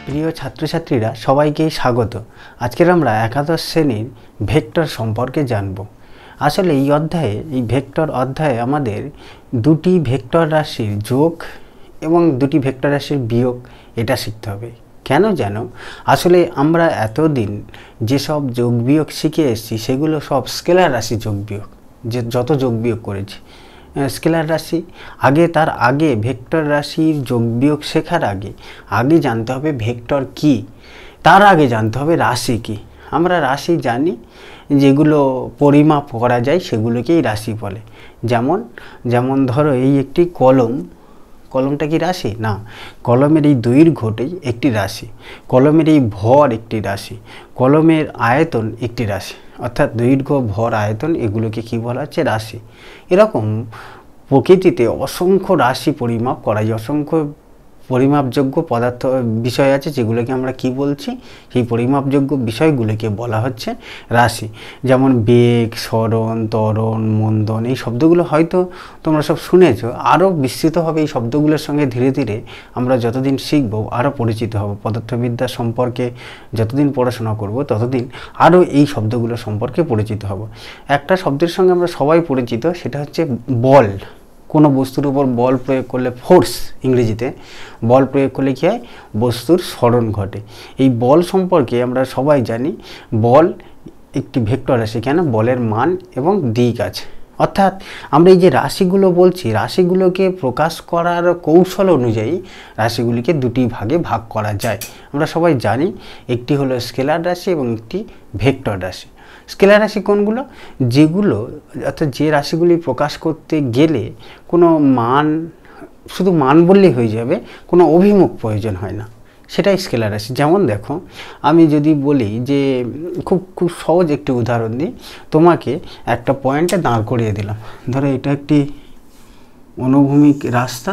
প্রিয় ছাত্রছাত্রীরা সবাইকেই স্বাগত। আজকের আমরা একাদশ শ্রেণীর ভেক্টর সম্পর্কে জানব। আসলে এই ভেক্টর অধ্যায়ে আমাদের দুটি ভেক্টর রাশির যোগ এবং দুটি ভেক্টর রাশির বিয়োগ এটা শিখতে হবে। কেন জানো? আসলে আমরা এতদিন যেসব যোগ বিয়োগ শিখে এসেছি সেগুলো সব স্কেলার রাশি যোগ বিয়োগ, যে যত যোগ বিয়োগ করেছি স্কেলার রাশি। তার আগে ভেক্টর রাশির যোগ বিয়োগ শেখার আগে জানতে হবে ভেক্টর কি, তার আগে জানতে হবে রাশি কি। আমরা রাশি জানি, যেগুলো পরিমাপ করা যায় সেগুলোকেই রাশি বলে। যেমন ধরো এই একটি কলমটা কি রাশি? না, কলমের এই দৈর্ঘ্যটাই একটি রাশি, কলমের এই ভর একটি রাশি, কলমের আয়তন একটি রাশি। অর্থাৎ দৈর্ঘ্য, ভর, আয়তন এগুলোকে কি বলা হচ্ছে? রাশি। এরকম প্রকৃতিতে অসংখ্য রাশি পরিমাপ করা যায়, অসংখ্য পরিমাপযোগ্য পদার্থ বিষয় আছে যেগুলোকে আমরা কি বলছি? সেই পরিমাপযোগ্য বিষয়গুলোকে বলা হচ্ছে রাশি। যেমন বেগ, সরণ, ত্বরণ, মন্দন, এই শব্দগুলো হয়তো তোমরা সব শুনেছ। আরও বিস্তৃতভাবে এই শব্দগুলোর সঙ্গে ধীরে ধীরে আমরা যতদিন শিখব আরও পরিচিত হব। পদার্থবিদ্যা সম্পর্কে যতদিন পড়াশোনা করব ততদিন আরও এই শব্দগুলো সম্পর্কে পরিচিত হব। একটা শব্দের সঙ্গে আমরা সবাই পরিচিত, সেটা হচ্ছে বল। কোনো বস্তুর উপর বল প্রয়োগ করলে, ফোর্স ইংরেজিতে, বল প্রয়োগ করলে কী হয়? বস্তুর সরণ ঘটে। এই বল সম্পর্কে আমরা সবাই জানি, বল একটি ভেক্টর রাশি। কেন? বলের মান এবং দিক আছে। অর্থাৎ আমরা এই যে রাশিগুলো বলছি, রাশিগুলোকে প্রকাশ করার কৌশল অনুযায়ী রাশিগুলিকে দুটি ভাগে ভাগ করা যায়। আমরা সবাই জানি, একটি হলো স্কেলার রাশি এবং একটি ভেক্টর রাশি। স্কেলার রাশি কোনগুলো? অর্থাৎ যে রাশিগুলি প্রকাশ করতে গেলে কোনো মান, শুধু মান বললেই হয়ে যাবে, কোনো অভিমুখ প্রয়োজন হয় না, সেটাই স্কেলার রাশি। যেমন দেখো, আমি যদি বলি যে খুব সহজ একটি উদাহরণ দিই, তোমাকে একটা পয়েন্টে দাঁড় করিয়ে দিলাম। ধরো এটা একটি অনুভূমিক রাস্তা,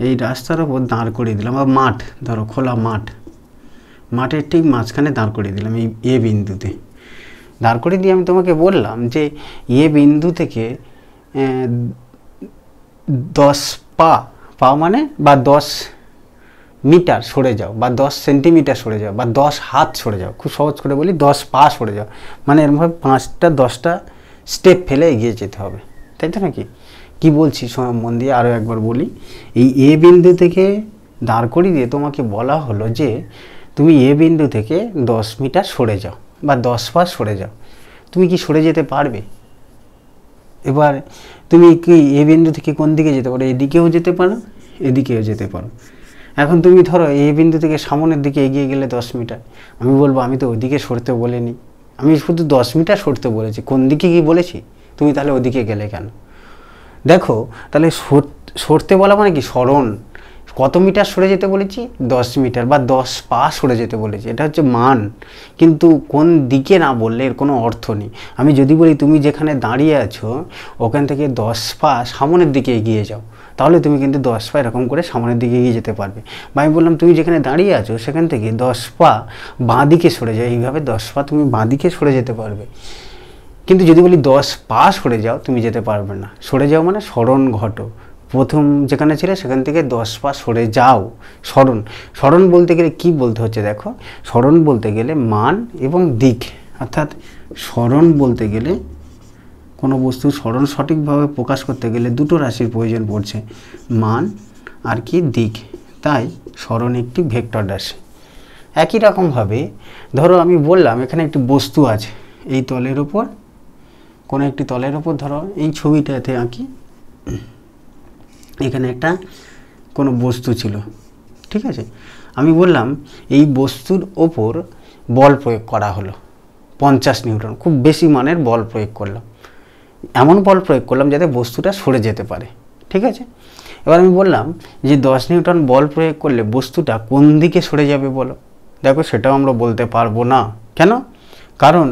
এই রাস্তার ওপর দাঁড় করিয়ে দিলাম, বা মাঠ, ধরো খোলা মাঠের ঠিক মাঝখানে দাঁড় করিয়ে দিলাম এই এ বিন্দুতে। দাঁড় করিয়ে দিয়ে আমি তোমাকে বললাম যে এ বিন্দু থেকে 10 পা মানে বা 10 মিটার সরে যাও, বা 10 সেন্টিমিটার সরে যাও, বা 10 হাত সরে যাও। খুব সহজ করে বলি, 10 পা সরে যাও, মানে এরমভাবে 5-10টা স্টেপ ফেলে এগিয়ে যেতে হবে, তাই তো নাকি? কি বলছি মন দিয়ে আরও একবার বলি। এই এ বিন্দু থেকে দাঁড় করিয়ে দিয়ে তোমাকে বলা হলো যে তুমি এ বিন্দু থেকে 10 মিটার সরে যাও বা 10 পা সরে যাও। তুমি কি সরে যেতে পারবে? এবার তুমি কি এ বিন্দু থেকে কোন দিকে যেতে পারো? এদিকেও যেতে পারো, এদিকেও যেতে পারো। এখন তুমি ধরো এই বিন্দু থেকে সামনের দিকে এগিয়ে গেলে 10 মিটার, আমি বলবো আমি তো ওইদিকে সরতে বলিনি, আমি শুধু 10 মিটার সরতে বলেছি, কোন দিকে কি বলেছি? তুমি তাহলে ওদিকে গেলে কেন? দেখো, তাহলে সরতে বলা মানে কি? সরণ। কত মিটার সরে যেতে বলেছি? 10 মিটার বা 10 পা সরে যেতে বলেছি, এটা হচ্ছে মান। কিন্তু কোন দিকে না বললে এর কোনো অর্থ নেই। আমি যদি বলি তুমি যেখানে দাঁড়িয়ে আছো ওখান থেকে 10 পা সামনের দিকে এগিয়ে যাও, তাহলে তুমি কিন্তু 10 পা এরকম করে সামনের দিকে এগিয়ে যেতে পারবে। বা আমি বললাম তুমি যেখানে দাঁড়িয়ে আছো সেখান থেকে 10 পা বাঁ দিকে সরে যাও, এইভাবে 10 পা তুমি বাঁ দিকে সরে যেতে পারবে। কিন্তু যদি বলি 10 পা সরে যাও, তুমি যেতে পারবে না। সরে যাও মানে সরণ ঘটো, প্রথম যেখানে ছিলে সেখান থেকে 10 পা সরে যাও। সরণ বলতে গেলে কি বলতে হচ্ছে? দেখো, সরণ বলতে গেলে মান এবং দিক। অর্থাৎ সরণ বলতে গেলে কোনো বস্তুর সরণ সঠিকভাবে প্রকাশ করতে গেলে দুটো রাশির প্রয়োজন পড়ছে, মান আর কি? দিক। তাই সরণ একটি ভেক্টর রাশি। একই রকমভাবে ধরো আমি বললাম এখানে একটি বস্তু আছে, এই তলের ওপর, কোনো একটি তলের ওপর, ধরো এই ছবিটাতে আঁকি, এখানে একটা কোনো বস্তু ছিল, ঠিক আছে? আমি বললাম এই বস্তুর ওপর বল প্রয়োগ করা হলো 50 নিউটন, খুব বেশি মানের বল প্রয়োগ করলাম। এমন বল প্রয়োগ করলাম যাতে বস্তুটা সরে যেতে পারে, ঠিক আছে? এবার আমি বললাম যে 10 নিউটন বল প্রয়োগ করলে বস্তুটা কোন দিকে সরে যাবে বলো? দেখো, সেটাও আমরা বলতে পারবো না। কেন? কারণ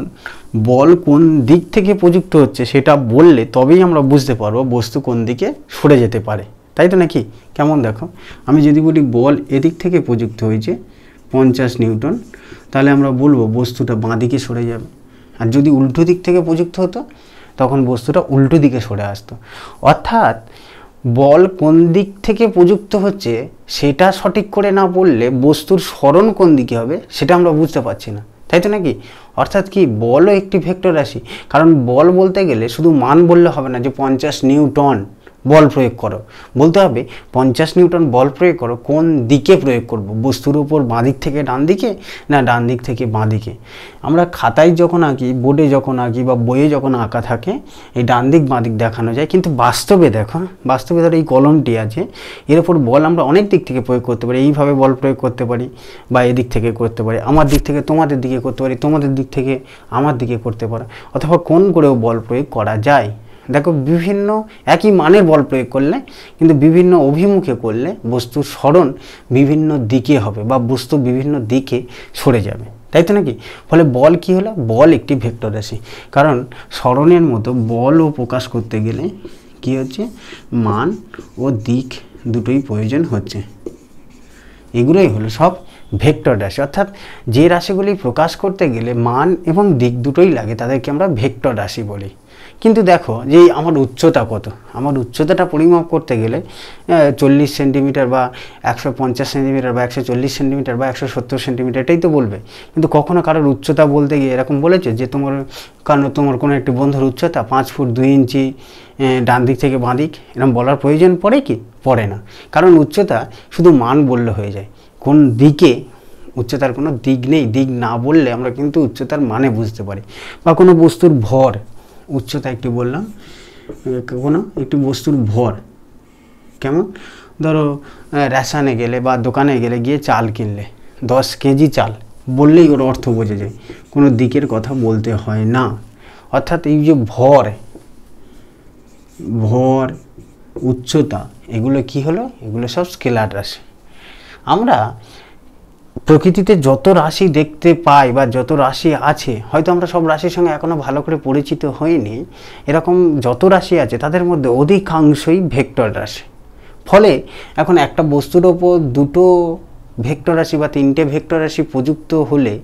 বল কোন দিক থেকে প্রযুক্ত হচ্ছে সেটা বললে তবেই আমরা বুঝতে পারবো বস্তু কোন দিকে সরে যেতে পারে, তাই তো নাকি? কেমন দেখো, আমি যদি বলি বল এদিক থেকে প্রযুক্ত হয়েছে 50 নিউটন, তাহলে আমরা বলবো বস্তুটা বাঁ দিকে সরে যাবে। আর যদি উল্টো দিক থেকে প্রযুক্ত হতো তখন বস্তুটা উল্টো দিকে সরে আসতো। অর্থাৎ বল কোন দিক থেকে প্রযুক্ত হচ্ছে সেটা সঠিক করে না বললে বস্তুর সরণ কোন দিকে হবে সেটা আমরা বুঝতে পারছি না, তাই তো নাকি? অর্থাৎ কি, বলও একটি ভেক্টর রাশি। কারণ বল বলতে গেলে শুধু মান বললে হবে না যে 50 নিউটন বল প্রয়োগ করো, বলতে হবে 50 নিউটন বল প্রয়োগ করো কোন দিকে প্রয়োগ করব, বস্তুর উপর বাঁ দিক থেকে ডান দিকে না ডান দিক থেকে বাঁ দিকে। আমরা খাতায় যখন আঁকি, বোর্ডে যখন আঁকি বা বইয়ে যখন আঁকা থাকে এই ডান দিক বাঁ দিক দেখানো যায়, কিন্তু বাস্তবে দেখো, বাস্তবে ধরো এই কলমটি আছে, এর উপর বল আমরা অনেক দিক থেকে প্রয়োগ করতে পারি। এইভাবে বল প্রয়োগ করতে পারি বা এদিক থেকে করতে পারি, আমার দিক থেকে তোমাদের দিকে করতে পারি, তোমাদের দিক থেকে আমার দিকে করতে পারি, অথবা কোন করেও বল প্রয়োগ করা যায়। দেখো, বিভিন্ন একই মানের বল প্রয়োগ করলে কিন্তু বিভিন্ন অভিমুখে করলে বস্তুর সরণ বিভিন্ন দিকে হবে বা বস্তু বিভিন্ন দিকে সরে যাবে, তাই তো নাকি? ফলে বল কি হলো? বল একটি ভেক্টর রাশি। কারণ সরণের মতো বলও প্রকাশ করতে গেলে কি হচ্ছে, মান ও দিক দুটোই প্রয়োজন হচ্ছে। এগুলোই হলো সব ভেক্টর রাশি। অর্থাৎ যে রাশিগুলি প্রকাশ করতে গেলে মান এবং দিক দুটোই লাগে তাদেরকে আমরা ভেক্টর রাশি বলি। কিন্তু দেখো যে আমার উচ্চতা কত, আমার উচ্চতাটা পরিমাপ করতে গেলে 40 সেন্টিমিটার বা 150 সেন্টিমিটার বা 140 সেন্টিমিটার বা 170 সেন্টিমিটার, এটাই তো বলবে। কিন্তু কখনো কারোর উচ্চতা বলতে গিয়ে এরকম বলেছে যে তোমার কোনো একটি বন্ধুর উচ্চতা 5 ফুট 2 ইঞ্চি ডান দিক থেকে বাঁ দিক, এরকম বলার প্রয়োজন পড়ে কি? পড়ে না। কারণ উচ্চতা শুধু মান বললে হয়ে যায়, কোন দিকে উচ্চতার কোনো দিক নেই। দিক না বললে আমরা কিন্তু উচ্চতার মানে বুঝতে পারি। বা কোনো বস্তুর ভর, উচ্চতা একটি বললাম, কোনো একটি বস্তুর ভর কেমন, ধরো রেশনে গেলে বা দোকানে গেলে গিয়ে চাল কিনলে 10 কেজি চাল বললেই ওর অর্থ বোঝা যায়, কোনো দিকের কথা বলতে হয় না। অর্থাৎ এই যে ভর, উচ্চতা, এগুলো কি হলো? এগুলো সব স্কেলার রাশি। আমরা প্রকৃতিতে যত রাশি দেখতে পাই বা যত রাশি আছে, হয়তো আমরা সব রাশির সঙ্গে এখনও ভালো করে পরিচিত হইনি, এরকম যত রাশি আছে তাদের মধ্যে অধিকাংশই ভেক্টর রাশি। ফলে এখন একটা বস্তুর ওপর দুটো ভেক্টর রাশি বা তিনটে ভেক্টর রাশি প্রযুক্ত হলে,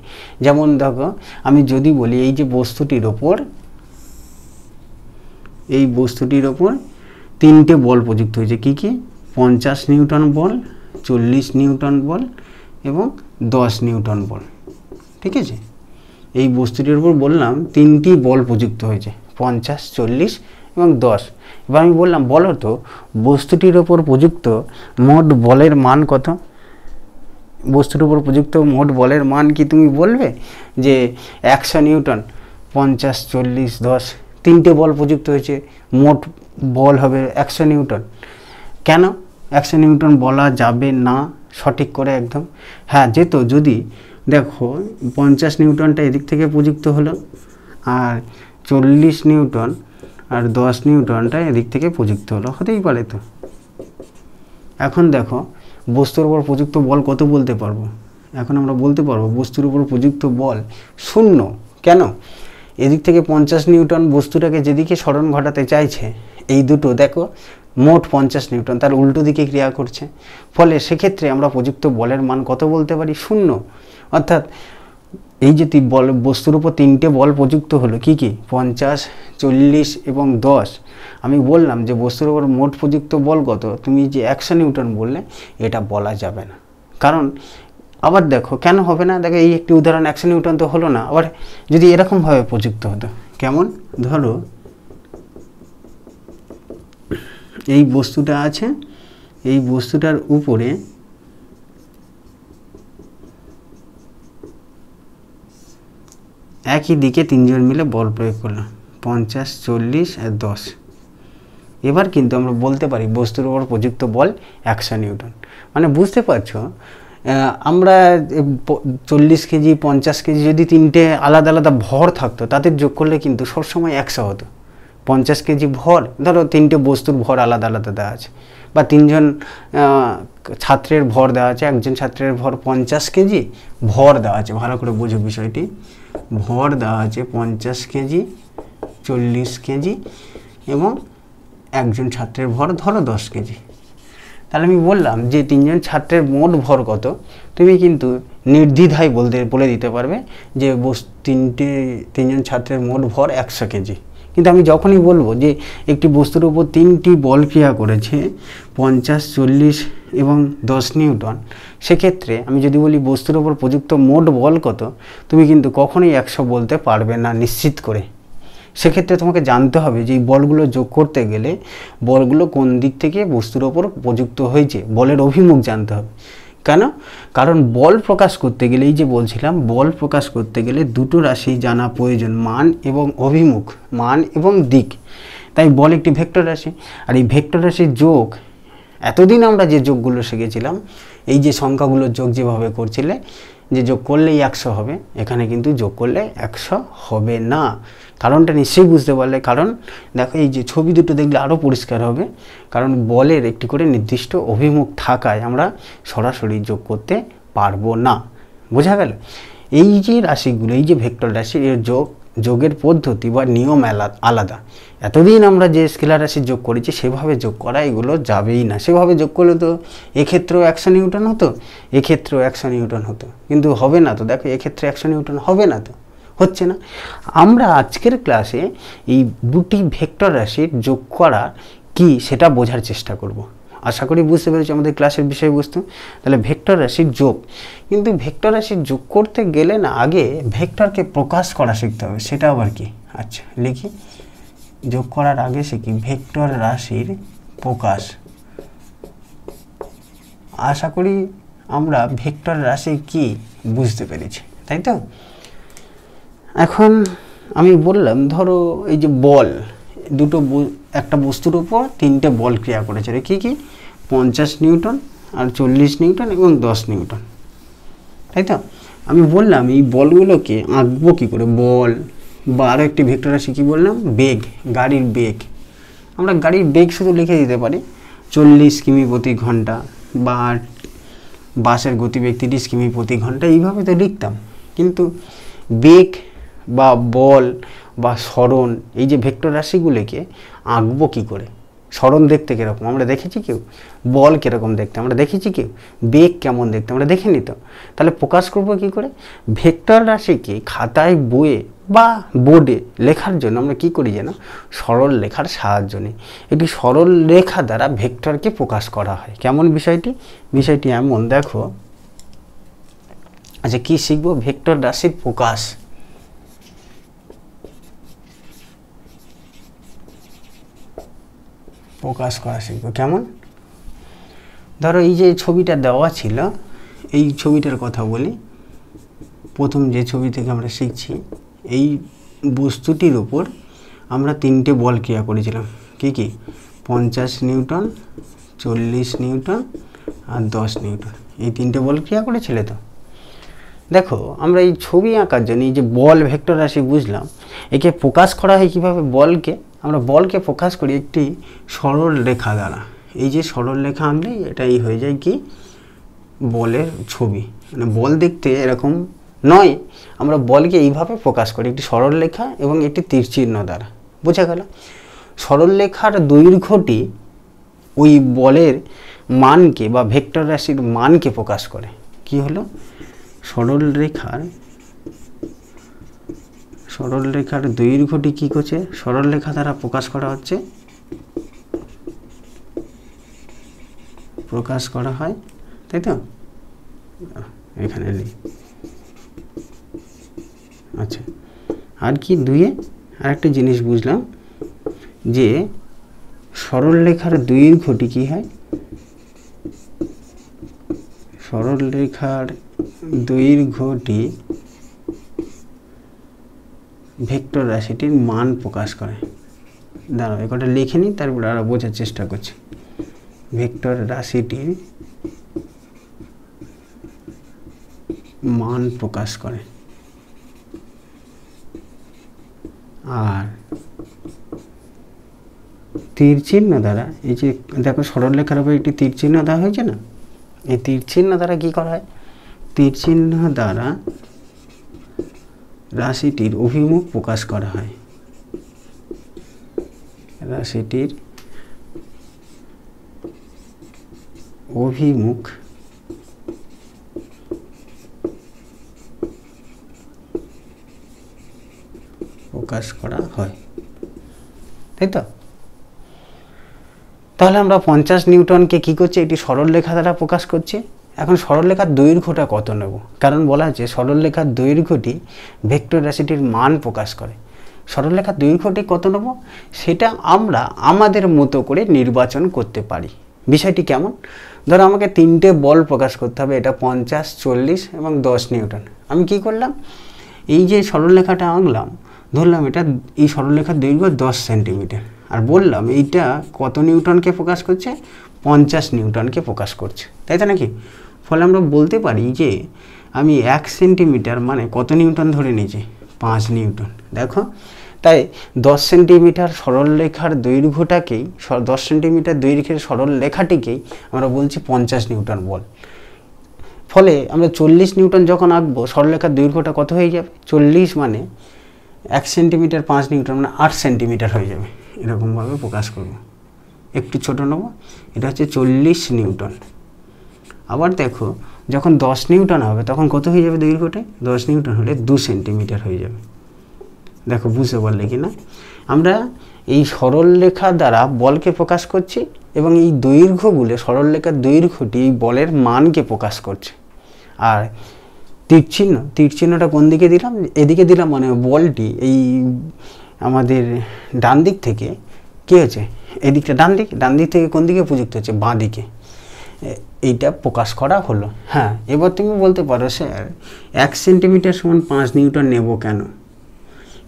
যেমন দেখো আমি যদি বলি এই যে বস্তুটির ওপর, এই বস্তুটির ওপর তিনটে বল প্রযুক্ত হয়েছে, কি কি? 50 নিউটন বল, 40 নিউটন বল এবং 10 নিউটন বল, ঠিক আছে? এই বস্তুটির উপর বললাম তিনটি বল প্রযুক্ত হয়েছে, 50, 40 এবং 10। এবার আমি বললাম বলো তো বস্তুটির ওপর প্রযুক্ত মোট বলের মান কত? বস্তুটির উপর প্রযুক্ত মোট বলের মান কি তুমি বলবে যে 100 নিউটন, 50, 40, 10, তিনটে বল প্রযুক্ত হয়েছে, মোট বল হবে 100 নিউটন। কেন 100 নিউটন বলা যাবে না সঠিক করে একদম? হ্যাঁ যেত, যদি দেখো 50 নিউটনটা এদিক থেকে প্রযুক্ত হলো আর 40 নিউটন আর 10 নিউটনটা এদিক থেকে প্রযুক্ত হলো, হতেই পারে তো। এখন দেখো বস্তুর উপর প্রযুক্ত বল কত বলতে পারবো? এখন আমরা বলতে পারবো বস্তুর উপর প্রযুক্ত বল 0। কেন? এদিক থেকে 50 নিউটন বস্তুটাকে যেদিকে সরণ ঘটাতে চাইছে, এই দুটো দেখো মোট 50 নিউটন, তার উল্টো দিকে ক্রিয়া করছে। ফলে সেক্ষেত্রে আমরা প্রযুক্ত বলের মান কত বলতে পারি? 0। অর্থাৎ এই যে বস্তুর উপর তিনটে বল প্রযুক্ত হলো, কি কি? 50, 40 এবং 10। আমি বললাম যে বস্তুর উপর মোট প্রযুক্ত বল কত, তুমি যে 100 নিউটন বললে, এটা বলা যাবে না। কারণ আবার দেখো কেন হবে না, দেখো এই একটি উদাহরণ, 100 নিউটন তো হলো না। আবার যদি এরকমভাবে প্রযুক্ত হতো, কেমন? ধরো এই বস্তুটা আছে, এই বস্তুটার উপরে একই দিকে তিনজন মিলে বল প্রয়োগ করলো, 50, 40 আর 10। এবার কিন্তু আমরা বলতে পারি বস্তুর উপর প্রযুক্ত বল 100 নিউটন। মানে বুঝতে পারছো, আমরা 40 কেজি 50 কেজি যদি তিনটে আলাদা আলাদা ভর থাকতো, তাদের যোগ করলে কিন্তু সবসময় 100 হতো। 50 কেজি ভর, ধরো তিনটে বস্তুর ভর আলাদা আলাদা দেওয়া আছে, বা তিনজন ছাত্রের ভর দেওয়া আছে, একজন ছাত্রের ভর 50 কেজি ভর দেওয়া আছে, ভালো করে বোঝো বিষয়টি। ভর দেওয়া আছে 50 কেজি, 40 কেজি এবং একজন ছাত্রের ভর ধরো 10 কেজি। তাহলে আমি বললাম যে তিনজন ছাত্রের মোট ভর কত, তুমি কিন্তু নির্দ্বিধায় বলে দিতে পারবে যে তিনজন ছাত্রের মোট ভর 100 কেজি। কিন্তু আমি যখনই বলবো যে একটি বস্তুর উপর 3টি বল ক্রিয়া করেছে 50, 40 এবং 10 নিউটন, সেক্ষেত্রে আমি যদি বলি বস্তুর উপর প্রযুক্ত মোট বল কত, তুমি কিন্তু কখনোই 100 বলতে পারবে না নিশ্চিত করে। সেক্ষেত্রে তোমাকে জানতে হবে যে এই বলগুলো যোগ করতে গেলে বলগুলো কোন দিক থেকে বস্তুর ওপর প্রযুক্ত হয়েছে, বলের অভিমুখ জানতে হবে। কেন? কারণ বল প্রকাশ করতে গেলে, এই যে বলছিলাম, বল প্রকাশ করতে গেলে দুটো রাশি জানা প্রয়োজন, মান এবং অভিমুখ, মান এবং দিক। তাই বল একটি ভেক্টর রাশি, আর এই ভেক্টর রাশির যোগ, এতদিন আমরা যে যোগগুলো শিখেছিলাম, এই যে সংখ্যাগুলোর যোগ যেভাবে করছিলে, যে যোগ করলেই 100 হবে, এখানে কিন্তু যোগ করলে 100 হবে না। কারণটা নিশ্চয়ই বুঝতে পারলে। কারণ দেখো, এই যে ছবি দুটো দেখলে আরও পরিষ্কার হবে। কারণ বলের একটি করে নির্দিষ্ট অভিমুখ থাকায় আমরা সরাসরি যোগ করতে পারবো না। বোঝা গেল? এই যে রাশিগুলো, এই যে ভেক্টর রাশি, এর যোগের পদ্ধতি বা নিয়ম আলাদা। এতদিন আমরা যে স্কেলার রাশি যোগ করেছি সেভাবে যোগ করা এগুলো যাবেই না। সেভাবে যোগ করলে তো এক্ষেত্রেও 100 নিউটন হতো, এক্ষেত্রেও 100 নিউটন হতো, কিন্তু হবে না তো। দেখো, এক্ষেত্রে 100 নিউটন হবে না তো, হচ্ছে না। আমরা আজকের ক্লাসে এই দুটি ভেক্টর রাশির যোগ করা কি সেটা বোঝার চেষ্টা করব। আশা করি বুঝতে পেরেছি আমাদের ক্লাসের বিষয়বস্তু। তাহলে ভেক্টর রাশির যোগ, কিন্তু ভেক্টর রাশির যোগ করতে গেলে না আগে ভেক্টরকে প্রকাশ করা শিখতে হবে। সেটা আবার কি? আচ্ছা, লিখি। যোগ করার আগে শিখি ভেক্টর রাশির প্রকাশ। আশা করি আমরা ভেক্টর রাশি কি বুঝতে পেরেছি, তাই তো? এখন আমি বললাম, ধরো এই যে বল দুটো, একটা বস্তুর উপর 3টে বল ক্রিয়া করেছে, কি কি? 50 নিউটন আর 40 নিউটন এবং 10 নিউটন, তাই তো? আমি বললাম এই বলগুলোকে আঁকবো কী করে? বল বা আরও একটি ভেক্টর রাশি কী বললাম? বেগ, গাড়ির বেগ। আমরা গাড়ির বেগ শুধু লিখে দিতে পারি 40 কিমি প্রতি ঘন্টা, বা বাসের গতিবেগ 30 কিমি প্রতি ঘন্টা, এইভাবে তো লিখতাম। কিন্তু বেগ বা বল বা সরণ, এই যে ভেক্টর রাশিগুলোকে আঁকবো কী করে? সরণ দেখতে কীরকম আমরা দেখেছি কেউ? বল কীরকম দেখতে আমরা দেখেছি কেউ? বেগ কেমন দেখতে আমরা দেখিনি তো। তাহলে প্রকাশ করবো কী করে? ভেক্টর রাশিকে খাতায়, বইয়ে বা বোর্ডে লেখার জন্য আমরা কি করি যেন? সরল রেখার সাহায্য নিই। একটি সরল রেখা দ্বারা ভেক্টরকে প্রকাশ করা হয়। কেমন বিষয়টি? বিষয়টি এমন, দেখো। আচ্ছা, কি শিখবো? ভেক্টর রাশির প্রকাশ। প্রকাশ করা শিখবো। কেমন? ধরো এই যে ছবিটা দেওয়া ছিল, এই ছবিটার কথা বলি। প্রথম যে ছবি থেকে আমরা শিখছি, এই বস্তুটির উপর আমরা 3টে বল ক্রিয়া করেছিলাম। কি কি? 50 নিউটন, 40 নিউটন আর 10 নিউটন। এই 3টে বল ক্রিয়া করেছিলে তো। দেখো, আমরা এই ছবি আঁকার জন্য এই যে বল ভেক্টর রাশি বুঝলাম, একে প্রকাশ করা হয় কীভাবে? বলকে আমরা বলকে প্রকাশ করি একটি সরল রেখা দ্বারা। এই যে সরল রেখা আঁকলেই এটাই হয়ে যায় কি? বলের ছবি। মানে বল দেখতে এরকম নয়, আমরা বলকে এইভাবে প্রকাশ করি একটি সরল রেখা এবং একটি তীর চিহ্ন দ্বারা। বোঝা গেল? সরল রেখার দৈর্ঘ্যটি ওই বলের মানকে বা ভেক্টর রাশির মানকে প্রকাশ করে। কি হলো? সরল রেখার দৈর্ঘ্যটি কি করছে? সরল রেখা দ্বারা প্রকাশ করা হচ্ছে, প্রকাশ করা হয়, তাই তো? এখানে নেই। আচ্ছা, আর কি? দুইয়ে আরেকটা জিনিস বুঝলাম, যে সরল রেখার দৈর্ঘ্যটি কি হয়? সরল রেখার দৈর্ঘ্যটি ভেক্টর রাশিটির মান প্রকাশ করে। দাঁড়াও, একটা লিখে নিই, তারপর আরো বোঝার চেষ্টা করছি। ভেক্টর রাশিটির মান প্রকাশ করে। আর তীর চিহ্ন দ্বারা, এই যে দেখো সরল রেখার উপর একটি তীর চিহ্ন দেওয়া হয়েছে না? এই তীর চিহ্ন দ্বারা কি করা হয়? তীর চিহ্ন দ্বারা রাশিটির অভিমুখ প্রকাশ করা হয়। রাশিটির অভিমুখ প্রকাশ করা হয়। তাই তো? তাহলে আমরা 50 নিউটনকে কি করছি, একটি সরলরেখা দ্বারা প্রকাশ করছি। এখন সরলরেখার দৈর্ঘ্যটা কত নেব, কারণ বলা আছে সরলরেখার দৈর্ঘ্যটি ভেক্টর রাশিটির মান প্রকাশ করে। সরলরেখার দৈর্ঘ্যটি কত নেব সেটা আমরা আমাদের মতো করে নির্বাচন করতে পারি। বিষয়টি কেমন, ধরো আমাকে 3টে বল প্রকাশ করতে হবে, এটা 50, 40 এবং 10 নিউটন। আমি কি করলাম, এই যে সরলরেখাটা আঁকলাম, ধরলাম এটা এই সরলরেখার দৈর্ঘ্য 10 সেন্টিমিটার, আর বললাম এইটা কত নিউটনকে প্রকাশ করছে, 50 নিউটনকে প্রকাশ করছে, তাই তো নাকি? ফলে আমরা বলতে পারি যে আমি 1 সেন্টিমিটার মানে কত নিউটন ধরে নিয়েছি, 5 নিউটন। দেখো, তাই 10 সেন্টিমিটার সরলরেখার দৈর্ঘ্যটাকেই 10 সেন্টিমিটার দৈর্ঘ্যের সরলরেখাটিকেই আমরা বলছি 50 নিউটন বল। ফলে আমরা 40 নিউটন যখন আঁকবো, সরলরেখার দৈর্ঘ্যটা কত হয়ে যাবে, 40 মানে 1 সেন্টিমিটার 5 নিউটন মানে 8 সেন্টিমিটার হয়ে যাবে। এরকমভাবে প্রকাশ করব। একটু ছোটো নেব, এটা হচ্ছে 40 নিউটন। আবার দেখো, যখন 10 নিউটন হবে তখন কত হয়ে যাবে দৈর্ঘ্যটা, 10 নিউটন হলে 2 সেন্টিমিটার হয়ে যাবে। দেখো বুঝতে পারলে কি না? আমরা এই সরলরেখা দ্বারা বলকে প্রকাশ করছি এবং এই দৈর্ঘ্যগুলো, সরলরেখার দৈর্ঘ্যটি এই বলের মানকে প্রকাশ করছে। আর তীর চিহ্নটা কোন দিকে দিলাম, এদিকে দিলাম, মানে বলটি এই আমাদের ডান দিক থেকে কী হচ্ছে, এদিকটা ডান দিক থেকে কোন দিকে প্রযুক্ত হচ্ছে, বাঁ দিকে, এইটা প্রকাশ করা হলো। হ্যাঁ, এবার তুমি বলতে পারো স্যার 1 সেন্টিমিটার সমান 5 নিউটন নেব কেন?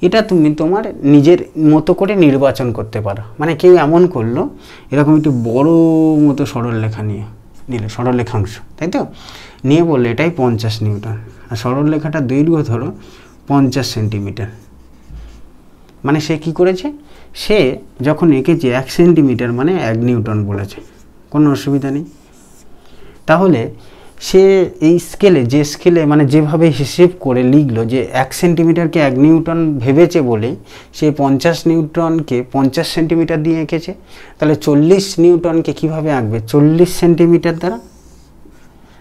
এটা তুমি তোমার নিজের মতো করে নির্বাচন করতে পারো। মানে কেউ এমন করলো, এরকম একটু বড় মতো সরলরেখা নিলে সরলরেখাংশ, তাই তো, নিয়ে বললে এটাই 50 নিউটন, আর সরলরেখাটার দৈর্ঘ্য ধরো 50 সেন্টিমিটার। মানে সে কি করেছে, সে যখন এঁকেছে 1 সেন্টিমিটার মানে 1 নিউটন বলেছে, কোনো অসুবিধা নেই। তাহলে সে এই স্কেলে মানে যেভাবে হিসেব করে লিখলো যে 1 সেন্টিমিটারকে 1 নিউটন ভেবেছে বলে সে 50 নিউটনকে 50 সেন্টিমিটার দিয়ে এঁকেছে। তাহলে 40 নিউটনকে কিভাবে আঁকবে, 40 সেন্টিমিটার দ্বারা।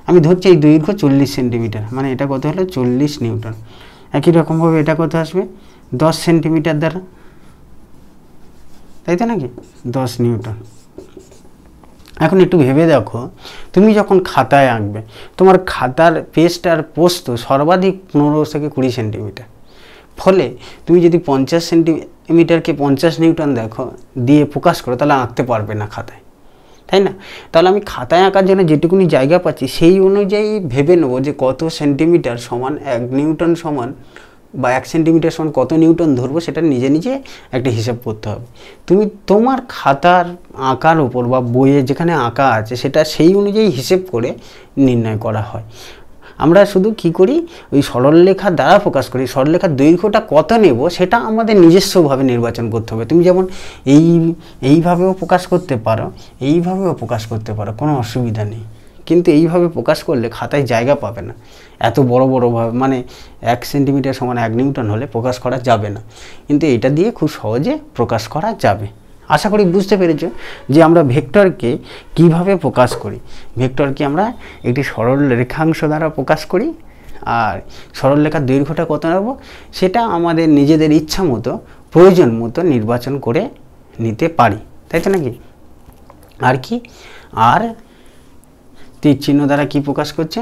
আমি ধরছি এই দৈর্ঘ্য 40 সেন্টিমিটার, মানে এটা কত হলো 40 নিউটন। একই রকমভাবে এটা কত আসবে, 10 সেন্টিমিটার দ্বারা, তাই তো নাকি, 10 নিউটন। এখন একটু ভেবে দেখো, তুমি যখন খাতায় আঁকবে, তোমার খাতার পেস্ট আর পোস্ত সর্বাধিক 15 থেকে 20 সেন্টিমিটার। ফলে তুমি যদি 50 সেন্টিমিটারকে 50 নিউটন দেখো দিয়ে প্রকাশ করো, তাহলে আঁকতে পারবে না খাতায়, তাই না? তাহলে আমি খাতায় আঁকার জন্য যেটুকুনি জায়গা পাচ্ছি সেই অনুযায়ী ভেবে নেবো যে কত সেন্টিমিটার সমান 1 নিউটন সমান, বা 1 সেন্টিমিটার সমান কত নিউটন ধরবো, সেটা নিজে নিজে একটা হিসাব করতে হবে। তুমি তোমার খাতার আঁকার উপর বা বইয়ে যেখানে আঁকা আছে সেটা সেই অনুযায়ী হিসেব করে নির্ণয় করা হয়। আমরা শুধু কি করি, ওই সরলরেখা দ্বারা প্রকাশ করি, সরলরেখার দৈর্ঘ্যটা কত নেব সেটা আমাদের নিজস্বভাবে নির্বাচন করতে হবে। তুমি যেমন এইভাবেও প্রকাশ করতে পারো, এইভাবেও প্রকাশ করতে পারো, কোনো অসুবিধা নেই। কিন্তু এইভাবে প্রকাশ করলে খাতায় জায়গা পাবে না, এত বড়ভাবে, মানে 1 সেন্টিমিটার সমান 1 নিউটন হলে প্রকাশ করা যাবে না। কিন্তু এটা দিয়ে খুব সহজে প্রকাশ করা যাবে। আশা করি বুঝতে পেরেছো যে আমরা ভেক্টরকে কিভাবে প্রকাশ করি। ভেক্টরকে আমরা একটি সরল রেখাংশ দ্বারা প্রকাশ করি, আর সরলরেখার দৈর্ঘ্যটা কত নেব সেটা আমাদের নিজেদের ইচ্ছা মতো, প্রয়োজন মতো নির্বাচন করে নিতে পারি, তাই তো নাকি? আর কি, আর তীর চিহ্ন দ্বারা কি প্রকাশ করছে,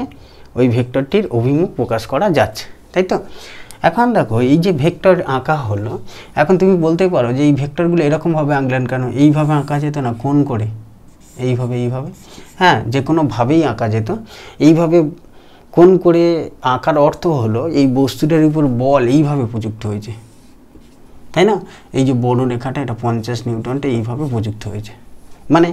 ওই ভেক্টরটির অভিমুখ প্রকাশ করা যাচ্ছে, তাই তো? এখন দেখো, এই যে ভেক্টর আঁকা হলো, এখন তুমি বলতে পারো যে এই ভেক্টরগুলো এরকমভাবে আঁকলেন কেন, এইভাবে আঁকা যেত না, কোন করে, এইভাবে। হ্যাঁ, যে কোনোভাবেই আঁকা যেত। এইভাবে কোন করে আঁকার অর্থ হলো এই বস্তুটার উপর বল এইভাবে প্রযুক্ত হয়েছে, তাই না? এই যে বড় রেখাটা, এটা 50 নিউটনটা এইভাবে প্রযুক্ত হয়েছে। মানে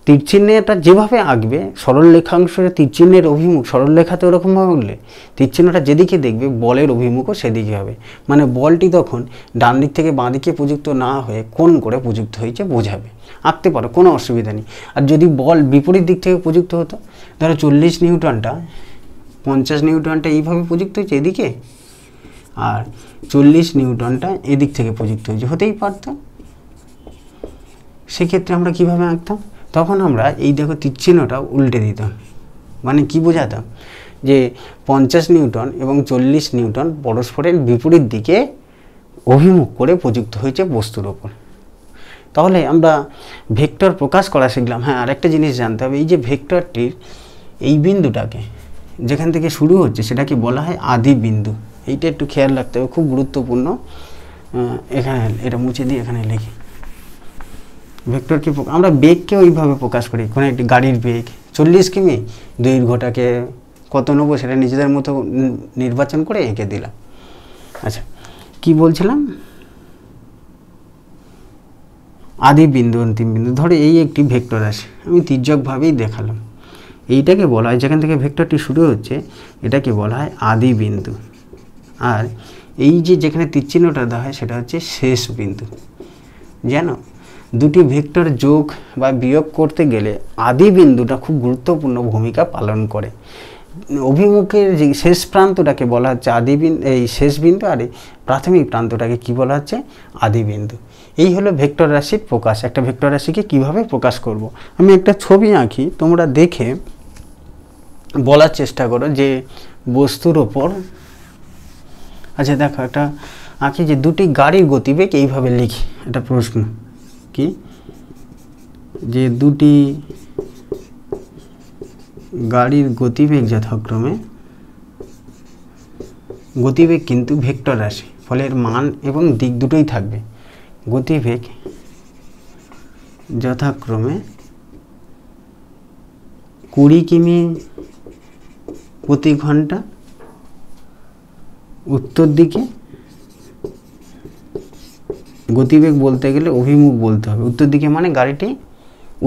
তীরচিহ্নটা যেভাবে আঁকবে, সরলরেখাংশের তীরচিহ্নের অভিমুখ সরলরেখাতে ওরকমভাবে আঁকলে তীরচিহ্নটা যেদিকে দেখবে বলের অভিমুখও সেদিকে হবে। মানে বলটি তখন ডান দিক থেকে বাঁ দিকে প্রযুক্ত না হয়ে কোন করে প্রযুক্ত হয়েছে বোঝাবে। আঁকতে পারো, কোনো অসুবিধা নেই। আর যদি বল বিপরীত দিক থেকে প্রযুক্ত হতো, ধরো 40 নিউটনটা 50 নিউটনটা এইভাবে প্রযুক্ত হয়েছে এদিকে, আর 40 নিউটনটা এদিক থেকে প্রযুক্ত হয়েছে, হতেই পারত। সেক্ষেত্রে আমরা কিভাবে আঁকতাম, তখন আমরা এই দেখো তীরচিহ্নটা উল্টে দিতাম। মানে কি বোঝাতাম, যে 50 নিউটন এবং 40 নিউটন পরস্পরের বিপরীত দিকে অভিমুখ করে প্রযুক্ত হয়েছে বস্তুর ওপর। তাহলে আমরা ভেক্টর প্রকাশ করা শিখলাম। হ্যাঁ, আরেকটা জিনিস জানতে হবে, এই যে ভেক্টরটির এই বিন্দুটাকে যেখান থেকে শুরু হচ্ছে সেটাকে বলা হয় আদি বিন্দু। এইটা একটু খেয়াল রাখতে হবে, খুব গুরুত্বপূর্ণ। এখানে এটা মুছে দিয়ে এখানে লিখি, ভেক্টরকে আমরা বেগকে ওইভাবে প্রকাশ করি। কোনো একটি গাড়ির বেগ 40 কিমি, দৈর্ঘ্যটাকে কত নেবো সেটা নিজেদের মতো নির্বাচন করে এঁকে দিলাম। আচ্ছা, কি বলছিলাম? আদি বিন্দু, অন্তিম বিন্দু। ধরো এই একটি ভেক্টর আছে, আমি তির্যকভাবেই দেখালাম। এইটাকে বলা হয়, যেখান থেকে ভেক্টরটি শুরু হচ্ছে এটাকে বলা হয় আদি বিন্দু। আর এই যে যেখানে তীরচিহ্নটা দেওয়া হয় সেটা হচ্ছে শেষ বিন্দু। জানো, দুটি ভেক্টর যোগ বা বিয়োগ করতে গেলে আদি বিন্দুটা খুব গুরুত্বপূর্ণ ভূমিকা পালন করে। অভিমুখের যে শেষ প্রান্তটাকে বলা হচ্ছে আদি বিন্দু, এই শেষ বিন্দু, আর এই প্রাথমিক প্রান্তটাকে কি বলা হচ্ছে? আদি বিন্দু। এই হলো ভেক্টর রাশির প্রকাশ। একটা ভেক্টর রাশিকে কিভাবে প্রকাশ করব। আমি একটা ছবি আঁকি, তোমরা দেখে বলার চেষ্টা করো যে বস্তুর ওপর। আচ্ছা দেখো, একটা আঁকি যে দুটি গাড়ির গতিবেগ, এইভাবে লিখি। এটা প্রশ্ন কি, যে দুটি গাড়ির গতিবেগ যথাক্রমে, গতিবেগ কিন্তু ভেক্টর রাশি, ফলে এর মান এবং দিক দুটোই থাকবে। গতিবেগ যথাক্রমে 20 কিমি প্রতি ঘন্টা উত্তর দিকে, গতিবেগ বলতে গেলে অভিমুখ বলতে হবে। উত্তর দিকে মানে গাড়িটি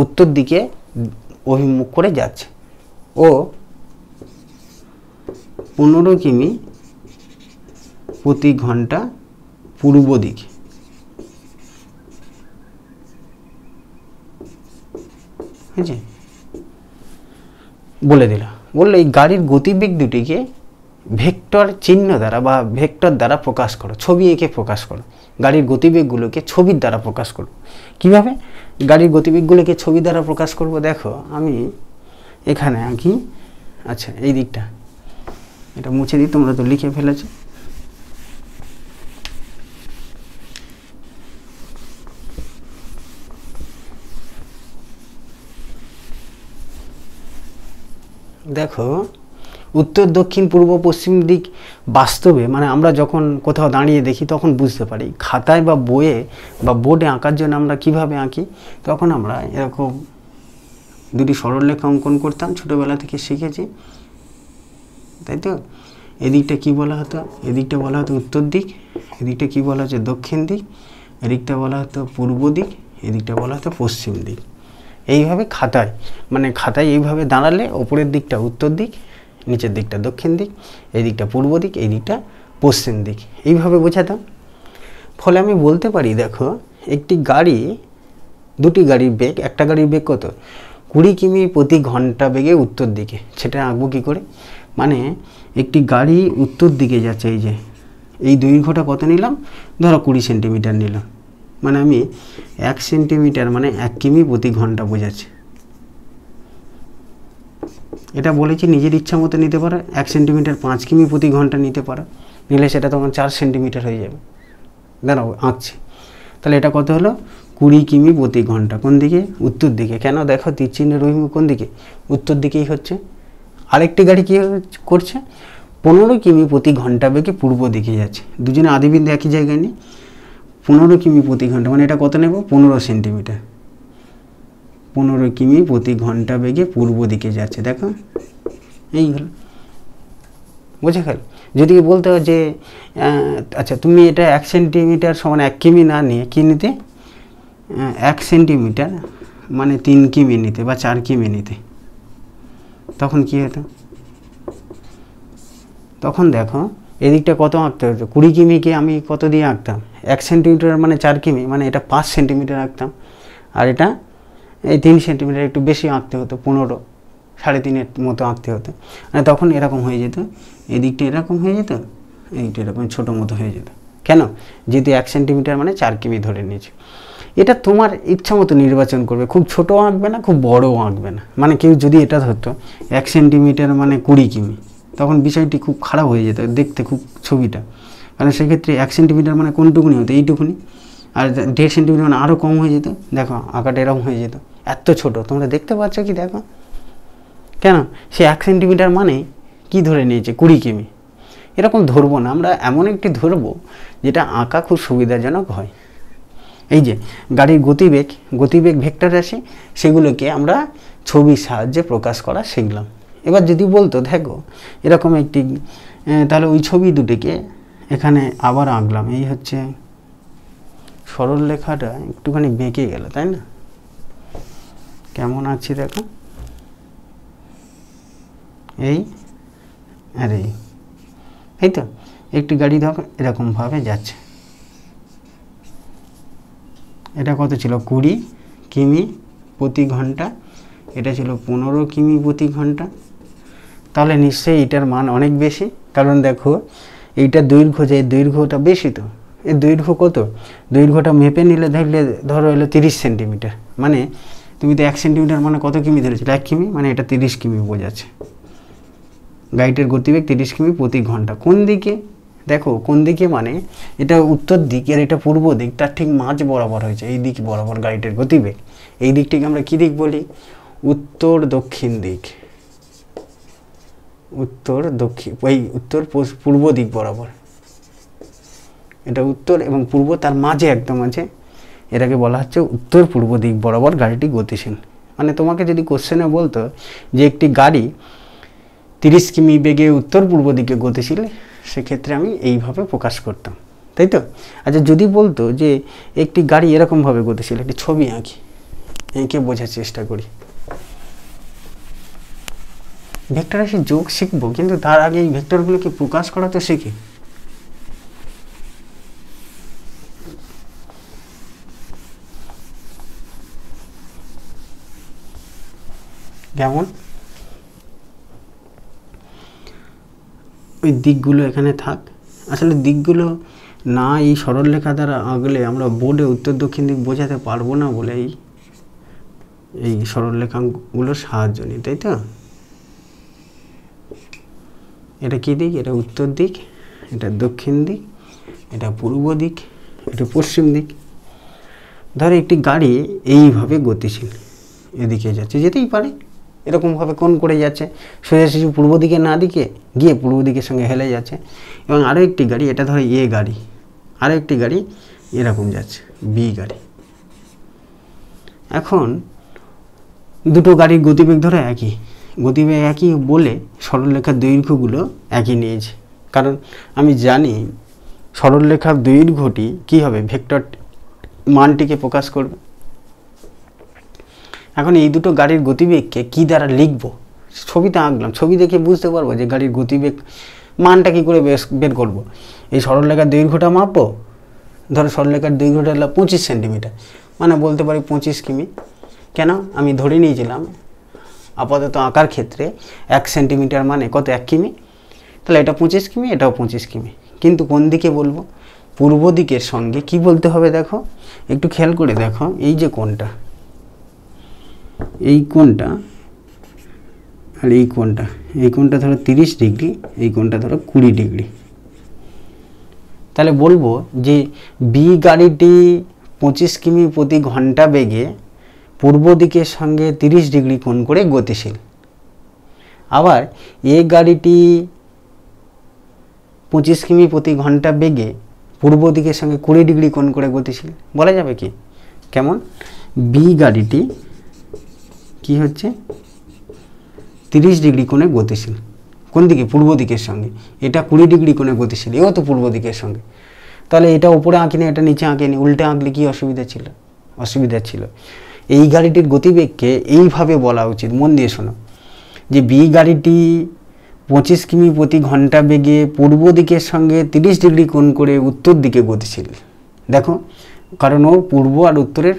উত্তর দিকে অভিমুখ করে যাচ্ছে, ও 15 কিমি প্রতি ঘন্টা পূর্ব দিকে। বুঝছি? বলে দিলাম। বললো এই গাড়ির গতিবেগ দুটিকে ভেক্টর চিহ্ন দ্বারা বা ভেক্টর দ্বারা প্রকাশ করো, ছবি এঁকে প্রকাশ করো। গাড়ির গতিবেগগুলোকে ছবির দ্বারা প্রকাশ করো। কিভাবে গাড়ির গতিবেগগুলোকে ছবি দ্বারা প্রকাশ করব? দেখো, আমি এখানে আঁকি। আচ্ছা, এই দিকটা এটা মুছে দিই, তোমরা তো লিখে ফেলেছো। দেখো, উত্তর দক্ষিণ পূর্ব পশ্চিম দিক বাস্তবে মানে আমরা যখন কোথাও দাঁড়িয়ে দেখি তখন বুঝতে পারি। খাতায় বা বইয়ে বা বোর্ডে আঁকার জন্য আমরা কিভাবে আঁকি, তখন আমরা এরকম দুটি সরলরেখা অঙ্কন করতাম, ছোটোবেলা থেকে শিখেছি, তাই তো? এদিকটা কি বলা হতো? এদিকটা বলা হতো উত্তর দিক, এদিকটা কি বলা হচ্ছে? দক্ষিণ দিক, এদিকটা বলা হতো পূর্ব দিক, এদিকটা বলা হতো পশ্চিম দিক। এইভাবে খাতায় মানে খাতায় এইভাবে দাঁড়ালে ওপরের দিকটা উত্তর দিক, নিচের দিকটা দক্ষিণ দিক, এই দিকটা পূর্ব দিক, এই দিকটা পশ্চিম দিক, এইভাবে বোঝাতাম। ফলে আমি বলতে পারি, দেখো একটি গাড়ি, দুটি গাড়ির বেগ, একটা গাড়ির বেগ কত? 20 কিমি প্রতি ঘন্টা বেগে উত্তর দিকে। সেটা আঁকবো কী করে? মানে একটি গাড়ি উত্তর দিকে যাচ্ছে, এই যে এই দৈর্ঘ্যটা কত নিলাম? ধরো 20 সেন্টিমিটার নিলাম, মানে আমি 1 সেন্টিমিটার মানে 1 কিমি প্রতি ঘন্টা বোঝাচ্ছে। এটা বলেছি নিজের ইচ্ছা মতো নিতে পারো। 1 সেন্টিমিটার 5 কিমি প্রতি ঘন্টা নিতে পারো, নিলে সেটা তখন 4 সেন্টিমিটার হয়ে যাবে। দাঁড়াও আঁকছি। তাহলে এটা কত হলো? 20 কিমি প্রতি ঘন্টা। কোন দিকে? উত্তর দিকে। কেন? দেখো তীরচিহ্নের অভিমুখ কোন দিকে? উত্তর দিকেই হচ্ছে। আরেকটি গাড়ি কী করছে? 15 কিমি প্রতি ঘন্টা বেগে পূর্ব দিকে যাচ্ছে। দুজনে আদিবিন্দু একই জায়গায় নেই। 15 কিমি প্রতি ঘন্টা মানে এটা কত নেব? 15 সেন্টিমিটার। 15 কিমি প্রতি ঘন্টা বেগে পূর্ব দিকে যাচ্ছে। দেখো এই হলো, বুঝে গেল? যদি বলতে হয় যে আচ্ছা তুমি এটা 1 সেন্টিমিটার সমান 1 কিমি না নিয়ে কী নিতে? 1 সেন্টিমিটার মানে 3 কিমি নিতে বা 4 কিমি নিতে, তখন কী হতো? তখন দেখো এদিকটা কত আঁকতে হতো? 20 কিমিকে আমি কত দিয়ে আঁকতাম? 1 সেন্টিমিটার মানে 4 কিমি, মানে এটা 5 সেন্টিমিটার আঁকতাম। আর এটা এই 3 সেন্টিমিটার একটু বেশি আঁকতে হতো, 15, 3.5-এর মতো আঁকতে হতো। মানে তখন এরকম হয়ে যেত, এদিকটা এরকম হয়ে যেত, এইটা এরকম ছোটো মতো হয়ে যেত। কেন? যেহেতু 1 সেন্টিমিটার মানে 4 কিমি ধরে নিয়েছে। এটা তোমার ইচ্ছা মতো নির্বাচন করবে, খুব ছোটো আঁকবে না, খুব বড়ও আঁকবে না। মানে কেউ যদি এটা ধরতো 1 সেন্টিমিটার মানে 20 কিমি, তখন বিষয়টি খুব খারাপ হয়ে যেত দেখতে, খুব ছবিটা। কারণ সেক্ষেত্রে 1 সেন্টিমিটার মানে কোনটুকুনি হতো? এইটুকুনি। আর 1.5 সেন্টিমিটার মানে আরও কম হয়ে যেত। দেখো আঁকাটা এরকম হয়ে যেত, এত ছোট। তোমরা দেখতে পাচ্ছ কি? দেখো কেন সে 1 সেন্টিমিটার মানে কি ধরে নিয়েছে 20 কিমি। এরকম ধরবো না, আমরা এমন একটি ধরবো যেটা আঁকা খুব সুবিধাজনক হয়। এই যে গাড়ির গতিবেগ ভেক্টর রাশি, সেগুলোকে আমরা ছবির সাহায্যে প্রকাশ করা শিখলাম। এবার যদি বলতো দেখো এরকম একটি, তাহলে ওই ছবি দুটিকে এখানে আবার আঁকলাম। এই হচ্ছে সরল রেখাটা একটুখানি বেঁকে গেল, তাই না? কেমন আছে দেখো, এই আর এই তো একটি গাড়ি দেখো এরকমভাবে যাচ্ছে। এটা কত ছিল? 20 কিমি প্রতি ঘন্টা। এটা ছিল 15 কিমি প্রতি ঘন্টা। তাহলে নিশ্চয়ই এটার মান অনেক বেশি, কারণ দেখো এইটা দৈর্ঘ্য, যে দৈর্ঘ্যটা বেশি, তো এর দৈর্ঘ্য কত? দৈর্ঘ্যটা মেপে নিলে ধরো হলো 30 সেন্টিমিটার। মানে তুমি তো 1 সেন্টিমিটার মানে কত কিমি ধরেছিল? 1 কিমি, মানে এটা 30 কিমি বোঝাচ্ছে। গাড়িটার গতিবেগ 30 কিমি প্রতি ঘন্টা। কোন দিকে? দেখো কোন দিকে মানে এটা উত্তর দিক আর এটা পূর্ব দিক, তার ঠিক মাঝ বরাবর হয়েছে। এই দিক বরাবর গাড়িটার গতিবেগ। এই দিকটিকে আমরা কী দিক বলি? উত্তর দক্ষিণ দিক। উত্তর দক্ষিণ, এই উত্তর পূর্ব দিক বরাবর। এটা উত্তর এবং পূর্ব, তার মাঝে একদম আছে। এটাকে বলা হচ্ছে উত্তর পূর্ব দিক বরাবর গাড়িটি গতিশীল। মানে তোমাকে যদি কোশ্চেনে বলতো যে একটি গাড়ি 30 কিমি বেগে উত্তর পূর্ব দিকে গতিশীল, সেক্ষেত্রে আমি এইভাবে প্রকাশ করতাম, তাই তো? আচ্ছা যদি বলতো যে একটি গাড়ি এরকমভাবে গতিশীল, একটি ছবি এঁকে বোঝার চেষ্টা করি। ভেক্টর রাশির যোগ শিখবো, কিন্তু তার আগে এই ভেক্টরগুলোকে প্রকাশ করা তো শিখি। যেমন ওই দিকগুলো এখানে থাক। আসলে দিকগুলো না এই সরলরেখা দ্বারা আঁকলে আমরা বোর্ডে উত্তর দক্ষিণ দিক বোঝাতে পারবো না বলে এই সরলরেখাগুলোর সাহায্য নিই, তাই তো? এটা কী দিক? এটা উত্তর দিক, এটা দক্ষিণ দিক, এটা পূর্ব দিক, এটা পশ্চিম দিক। ধরো একটি গাড়ি এইভাবে গতিশীল এদিকে যাচ্ছে, যেতেই পারে এরকমভাবে কোণ করে যাচ্ছে, সোজাসুজি পূর্ব দিকে না দিকে গিয়ে পূর্ব দিকের সঙ্গে হেলে যাচ্ছে। এবং আরও একটি গাড়ি, এটা ধরো এ গাড়ি, আরও একটি গাড়ি এরকম যাচ্ছে, বি গাড়ি। এখন দুটো গাড়ির গতিবেগ ধরো একই, গতিবেগ একই বলে সরলরেখার দৈর্ঘ্যগুলো একই নিয়েছে। কারণ আমি জানি সরলরেখার দৈর্ঘ্যটি কী হবে? ভেক্টর মানটিকে প্রকাশ করবে। এখন এই দুটো গাড়ির গতিবেগকে কী দ্বারা লিখব? ছবিতে আঁকলাম, ছবি দেখে বুঝতে পারবো যে গাড়ির গতিবেগ মানটা কী করে বের করব। এই সরলরেখার দৈর্ঘ্যটা মাপবো। ধরো সরলরেখার দৈর্ঘ্যটা হলো 25 সেন্টিমিটার, মানে বলতে পারি 25 কিমি। কেন? আমি ধরে নিয়েছিলাম আপাতত আঁকার ক্ষেত্রে 1 সেন্টিমিটার মানে কত? 1 কিমি। তাহলে এটা 25 কিমি, এটাও 25 কিমি। কিন্তু কোন দিকে বলবো? পূর্ব দিকের সঙ্গে কি বলতে হবে? দেখো একটু খেয়াল করে দেখো, এই যে কোণটা, এই কোণটা আর এই কোণটা ধরো 30 ডিগ্রি, এই কোণটা ধরো 20 ডিগ্রি। তাহলে বলবো যে বি গাড়িটি 25 কিমি প্রতি ঘন্টা বেগে পূর্ব দিকের সঙ্গে 30 ডিগ্রি কোণ করে গতিশীল। আবার এ গাড়িটি 25 কিমি প্রতি ঘন্টা বেগে পূর্ব দিকের সঙ্গে 20 ডিগ্রি কোণ করে গতিশীল। বলা যাবে কি? কেমন? বি গাড়িটি কি হচ্ছে? 30 ডিগ্রি কোণে গতিশীল। কোন দিকে? পূর্ব দিকের সঙ্গে। এটা 20 ডিগ্রি কোণে গতিশীল, এও তো পূর্ব দিকের সঙ্গে। তাহলে এটা উপরে আঁকিনি, এটা নিচে আঁকিনি, উল্টে আঁকলে কি অসুবিধা ছিল? অসুবিধা ছিল। এই গাড়িটির গতিবেগকে এইভাবে বলা উচিত, মন দিয়ে শোনো, যে বি গাড়িটি 25 কিমি প্রতি ঘন্টা বেগে পূর্ব দিকের সঙ্গে 30 ডিগ্রি কোণ করে উত্তর দিকে গতিশীল। দেখো, কারণ ও পূর্ব আর উত্তরের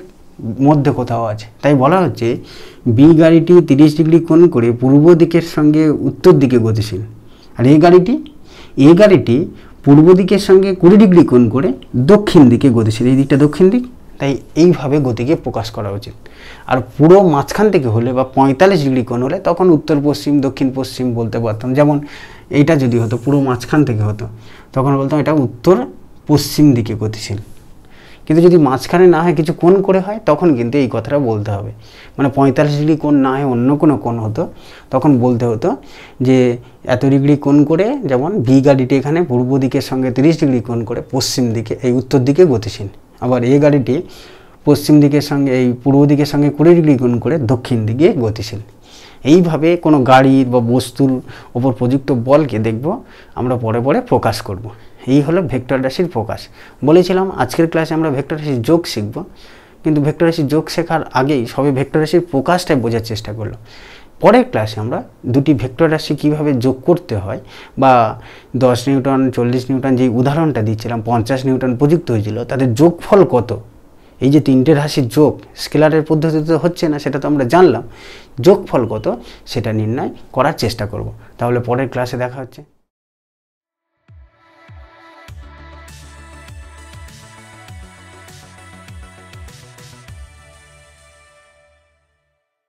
মধ্যে কোথাও আছে, তাই বলা হচ্ছে বি গাড়িটি 30 ডিগ্রি কোণ করে পূর্ব দিকের সঙ্গে উত্তর দিকে গতিশীল। আর এ গাড়িটি পূর্ব দিকের সঙ্গে 20 ডিগ্রি কোণ করে দক্ষিণ দিকে গতিশীল। এই দিকটা দক্ষিণ দিক, তাই এইভাবে গতিকে প্রকাশ করা উচিত। আর পুরো মাঝখান থেকে হলে বা 45 ডিগ্রি কোণ হলে তখন উত্তর পশ্চিম দক্ষিণ পশ্চিম বলতে পারতাম। যেমন এইটা যদি হতো পুরো মাঝখান থেকে হতো, তখন বলতাম এটা উত্তর পশ্চিম দিকে গতিশীল। কিন্তু যদি মাঝখানে না হয় কিছু কোণ করে হয় তখন কিন্তু এই কথাটা বলতে হবে। মানে 45 ডিগ্রি কোণ না হয় অন্য কোনো কোণ হতো, তখন বলতে হতো যে এত ডিগ্রি কোণ করে, যেমন বি গাড়িটি এখানে পূর্ব দিকের সঙ্গে 30 ডিগ্রি কোণ করে পশ্চিম দিকে এই উত্তর দিকে গতিশীল, আবার এ গাড়িটি পশ্চিম দিকের সঙ্গে এই পূর্ব দিকের সঙ্গে 20 ডিগ্রি কোণ করে দক্ষিণ দিকে গতিশীল। এইভাবে কোনো গাড়ির বা বস্তুর ওপর প্রযুক্ত বলকে দেখব আমরা পরে পরে প্রকাশ করব। এই হলো ভেক্টর রাশির প্রকাশ। বলেছিলাম আজকের ক্লাসে আমরা ভেক্টর রাশির যোগ শিখব, কিন্তু ভেক্টর রাশির যোগ শেখার আগেই সবে ভেক্টর রাশির প্রকাশটাই বোঝার চেষ্টা করলো। পরের ক্লাসে আমরা দুটি ভেক্টর রাশি কীভাবে যোগ করতে হয়, বা 10 নিউটন 40 নিউটন যেই উদাহরণটা দিচ্ছিলাম 50 নিউটন প্রযুক্ত হয়েছিল, তাদের যোগফল কত, এই যে তিনটে রাশির যোগ স্কেলারের পদ্ধতিতে হচ্ছে না সেটা তো আমরা জানলাম, যোগফল কত সেটা নির্ণয় করার চেষ্টা করব। তাহলে পরের ক্লাসে দেখা হচ্ছে।